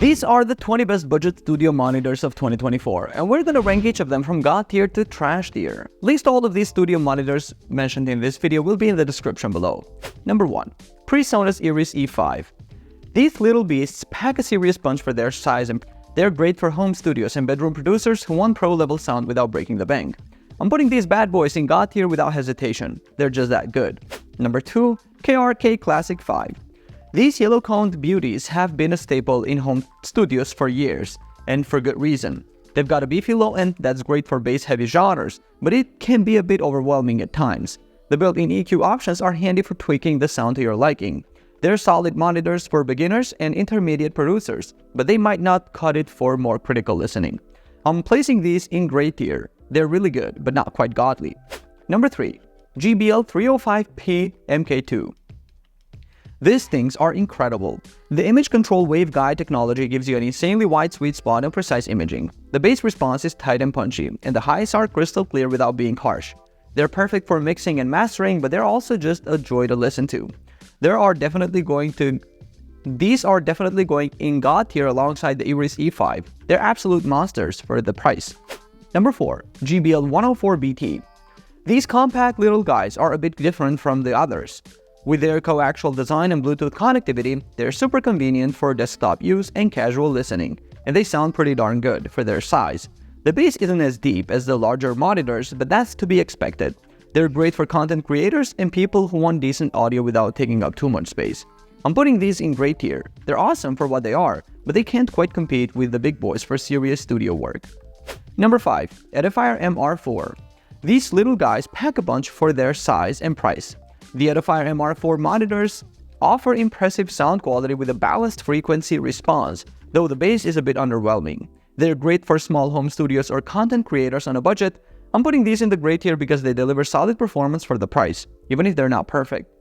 These are the 20 best budget studio monitors of 2024, and we're gonna rank each of them from God tier to trash tier. List all of these studio monitors mentioned in this video will be in the description below. Number 1. PreSonus Iris E5. These little beasts pack a serious punch for their size, and they're great for home studios and bedroom producers who want pro-level sound without breaking the bank. I'm putting these bad boys in God tier without hesitation. They're just that good. Number 2. KRK Classic 5. These yellow-coned beauties have been a staple in home studios for years, and for good reason. They've got a beefy low end that's great for bass-heavy genres, but it can be a bit overwhelming at times. The built-in EQ options are handy for tweaking the sound to your liking. They're solid monitors for beginners and intermediate producers, but they might not cut it for more critical listening. I'm placing these in gray tier. They're really good, but not quite godly. Number 3. JBL 305P MK2. These things are incredible. The image control waveguide technology gives you an insanely wide sweet spot and precise imaging. The bass response is tight and punchy, and the highs are crystal clear without being harsh. They're perfect for mixing and mastering, but they're also just a joy to listen to. These are definitely going in God tier alongside the Iris E5. They're absolute monsters for the price. Number 4. JBL 104BT. These compact little guys are a bit different from the others. With their coaxial design and Bluetooth connectivity, they're super convenient for desktop use and casual listening, and they sound pretty darn good for their size. The bass isn't as deep as the larger monitors, but that's to be expected. They're great for content creators and people who want decent audio without taking up too much space. I'm putting these in gray tier. They're awesome for what they are, but they can't quite compete with the big boys for serious studio work. Number 5. Edifier MR4. These little guys pack a punch for their size and price. The Edifier MR4 monitors offer impressive sound quality with a balanced frequency response, though the bass is a bit underwhelming. They're great for small home studios or content creators on a budget. I'm putting these in the gray tier because they deliver solid performance for the price, even if they're not perfect.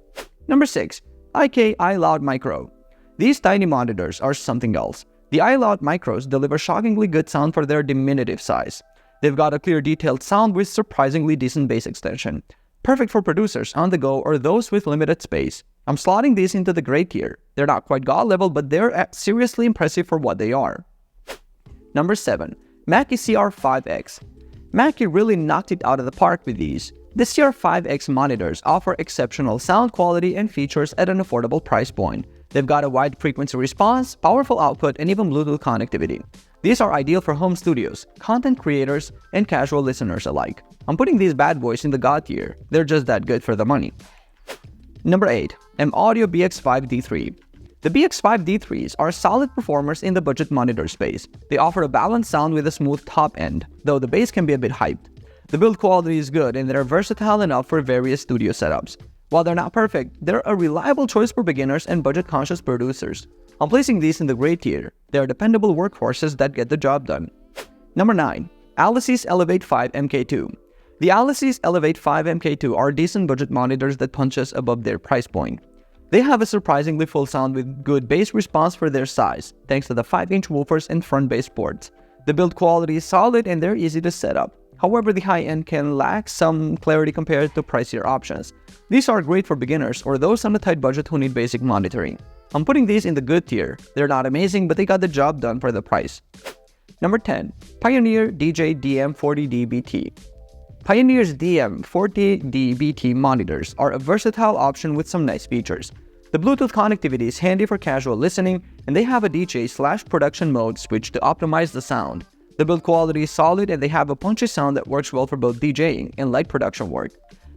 Number 6. iLoud Micro. These tiny monitors are something else. The iLoud Micros deliver shockingly good sound for their diminutive size. They've got a clear detailed sound with surprisingly decent bass extension. Perfect for producers on the go or those with limited space. I'm slotting these into the gray tier. They're not quite God level, but they're seriously impressive for what they are. Number 7. Mackie CR5-X. Mackie really knocked it out of the park with these. The CR5-X monitors offer exceptional sound quality and features at an affordable price point. They've got a wide frequency response, powerful output, and even Bluetooth connectivity. These are ideal for home studios, content creators, and casual listeners alike. I'm putting these bad boys in the God tier. They're just that good for the money. Number 8. M-Audio BX5 D3. The BX5 D3s are solid performers in the budget monitor space. They offer a balanced sound with a smooth top end, though the bass can be a bit hyped. The build quality is good and they're versatile enough for various studio setups. While they're not perfect, they're a reliable choice for beginners and budget-conscious producers. I'm placing these in the gray tier. They are dependable workhorses that get the job done. Number 9. Alesis Elevate 5 MK2. The Alesis Elevate 5 MK2 are decent budget monitors that punch us above their price point. They have a surprisingly full sound with good bass response for their size, thanks to the 5-inch woofers and front bass ports. The build quality is solid and they're easy to set up. However, the high-end can lack some clarity compared to pricier options. These are great for beginners or those on a tight budget who need basic monitoring. I'm putting these in the good tier. They're not amazing, but they got the job done for the price. Number 10. Pioneer DJ DM-40D-BT. Pioneer's DM-40D-BT monitors are a versatile option with some nice features. The Bluetooth connectivity is handy for casual listening, and they have a DJ/production mode switch to optimize the sound. The build quality is solid and they have a punchy sound that works well for both DJing and light production work.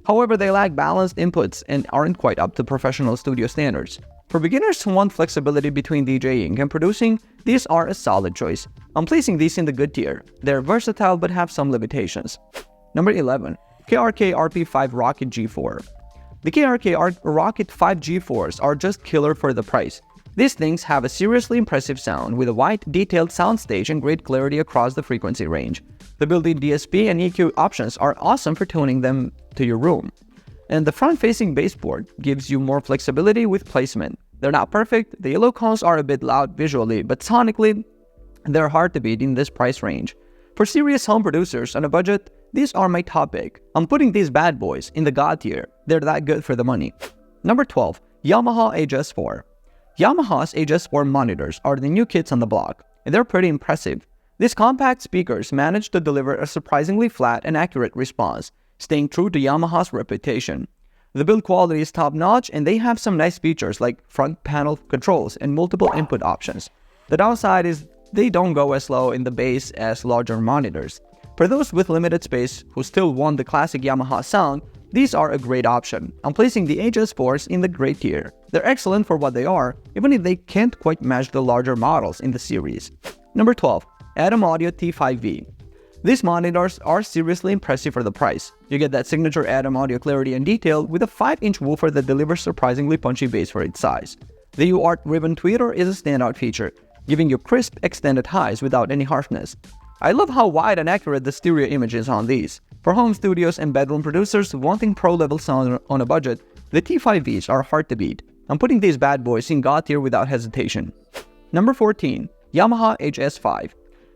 However, they lack balanced inputs and aren't quite up to professional studio standards. For beginners who want flexibility between DJing and producing, these are a solid choice. I'm placing these in the good tier. They're versatile but have some limitations. Number 11. KRK RP5 Rokit G4. The KRK Rokit 5 G4s are just killer for the price. These things have a seriously impressive sound with a wide, detailed soundstage and great clarity across the frequency range. The built-in DSP and EQ options are awesome for tuning them to your room. And the front-facing baseboard gives you more flexibility with placement. They're not perfect, the yellow cones are a bit loud visually, but sonically, they're hard to beat in this price range. For serious home producers on a budget, these are my top pick. I'm putting these bad boys in the God tier. They're that good for the money. Number 12. Yamaha HS4. Yamaha's HS4 monitors are the new kids on the block, and they're pretty impressive. These compact speakers manage to deliver a surprisingly flat and accurate response, staying true to Yamaha's reputation. The build quality is top-notch, and they have some nice features like front panel controls and multiple input options. The downside is they don't go as low in the bass as larger monitors. For those with limited space who still want the classic Yamaha sound, these are a great option. I'm placing the HS4s in the great tier. They're excellent for what they are, even if they can't quite match the larger models in the series. Number 12. Adam Audio T5V. These monitors are seriously impressive for the price. You get that signature Adam audio clarity and detail with a 5-inch woofer that delivers surprisingly punchy bass for its size. The UART ribbon tweeter is a standout feature, giving you crisp, extended highs without any harshness. I love how wide and accurate the stereo image is on these. For home studios and bedroom producers wanting pro-level sound on a budget, the T5Vs are hard to beat. I'm putting these bad boys in God tier without hesitation. Number 14. Yamaha HS5.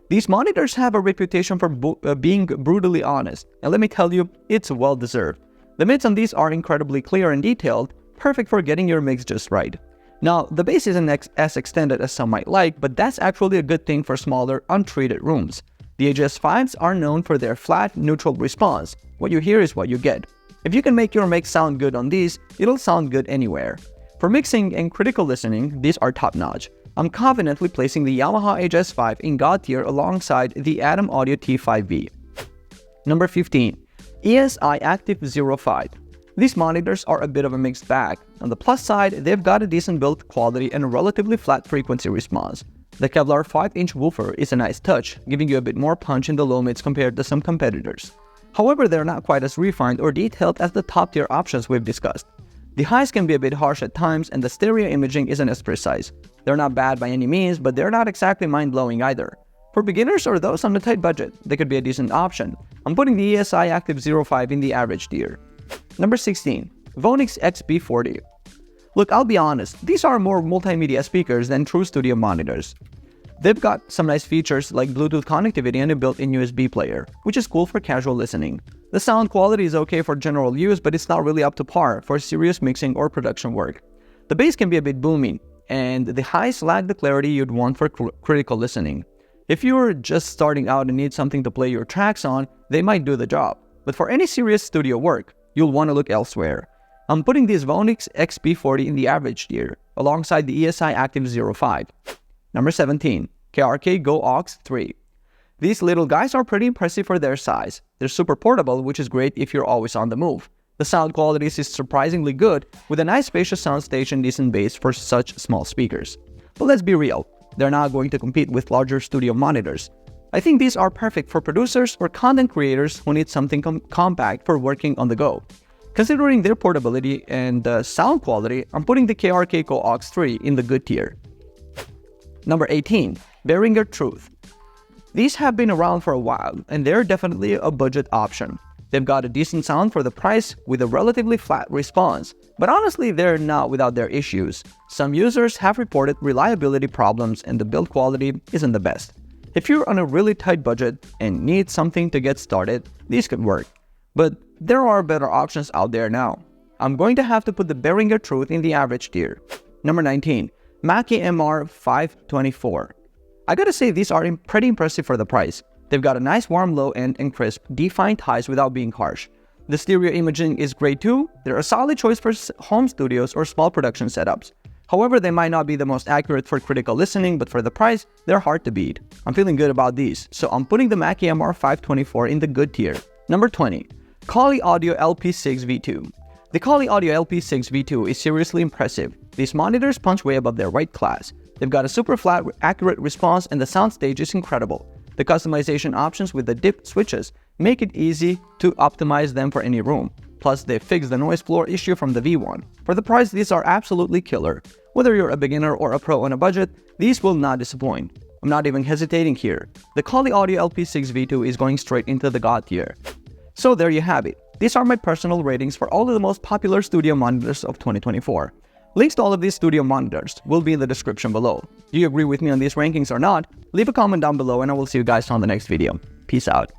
These monitors have a reputation for being brutally honest, and let me tell you, it's well deserved. The mids on these are incredibly clear and detailed, perfect for getting your mix just right. Now, the bass isn't as extended as some might like, but that's actually a good thing for smaller, untreated rooms. The HS5s are known for their flat, neutral response. What you hear is what you get. If you can make your mix sound good on these, it'll sound good anywhere. For mixing and critical listening, these are top-notch. I'm confidently placing the Yamaha HS5 in God tier alongside the Adam Audio T5V. Number 15. ESI Aktiv 05. These monitors are a bit of a mixed bag. On the plus side, they've got a decent build quality and a relatively flat frequency response. The Kevlar 5-inch woofer is a nice touch, giving you a bit more punch in the low mids compared to some competitors. However, they're not quite as refined or detailed as the top-tier options we've discussed. The highs can be a bit harsh at times, and the stereo imaging isn't as precise. They're not bad by any means, but they're not exactly mind-blowing either. For beginners or those on a tight budget, they could be a decent option. I'm putting the ESI Aktiv 05 in the average tier. Number 16. Vonyx XP40. Look, I'll be honest, these are more multimedia speakers than true studio monitors. They've got some nice features like Bluetooth connectivity and a built-in USB player, which is cool for casual listening. The sound quality is okay for general use, but it's not really up to par for serious mixing or production work. The bass can be a bit booming, and the highs lack the clarity you'd want for critical listening. If you're just starting out and need something to play your tracks on, they might do the job. But for any serious studio work, you'll want to look elsewhere. I'm putting these Vonyx XP40 in the average tier, alongside the ESI Aktiv 05. Number 17. KRK GoAux 3. These little guys are pretty impressive for their size. They're super portable, which is great if you're always on the move. The sound quality is surprisingly good, with a nice spacious soundstage and decent bass for such small speakers. But let's be real, they're not going to compete with larger studio monitors. I think these are perfect for producers or content creators who need something compact for working on the go. Considering their portability and sound quality, I'm putting the KRK GoAux 3 in the good tier. Number 18. Behringer Truth. These have been around for a while, and they're definitely a budget option. They've got a decent sound for the price with a relatively flat response, but honestly they're not without their issues. Some users have reported reliability problems and the build quality isn't the best. If you're on a really tight budget and need something to get started, these could work. But there are better options out there now. I'm going to have to put the Behringer Truth in the average tier. Number 19. Mackie MR524. I gotta say these are pretty impressive for the price. They've got a nice warm low end and crisp, defined highs without being harsh. The stereo imaging is great too. They're a solid choice for home studios or small production setups. However, they might not be the most accurate for critical listening, but for the price, they're hard to beat. I'm feeling good about these, so I'm putting the Mackie MR524 in the good tier. Number 20. KRK Audio LP6 V2. The KRK Audio LP6 V2 is seriously impressive. These monitors punch way above their weight class. They've got a super flat, accurate response, and the soundstage is incredible. The customization options with the dipped switches make it easy to optimize them for any room. Plus, they fixed the noise floor issue from the V1. For the price, these are absolutely killer. Whether you're a beginner or a pro on a budget, these will not disappoint. I'm not even hesitating here. The KRK Audio LP6 V2 is going straight into the God tier. So there you have it. These are my personal ratings for all of the most popular studio monitors of 2024. Links to all of these studio monitors will be in the description below. Do you agree with me on these rankings or not? Leave a comment down below and I will see you guys on the next video. Peace out.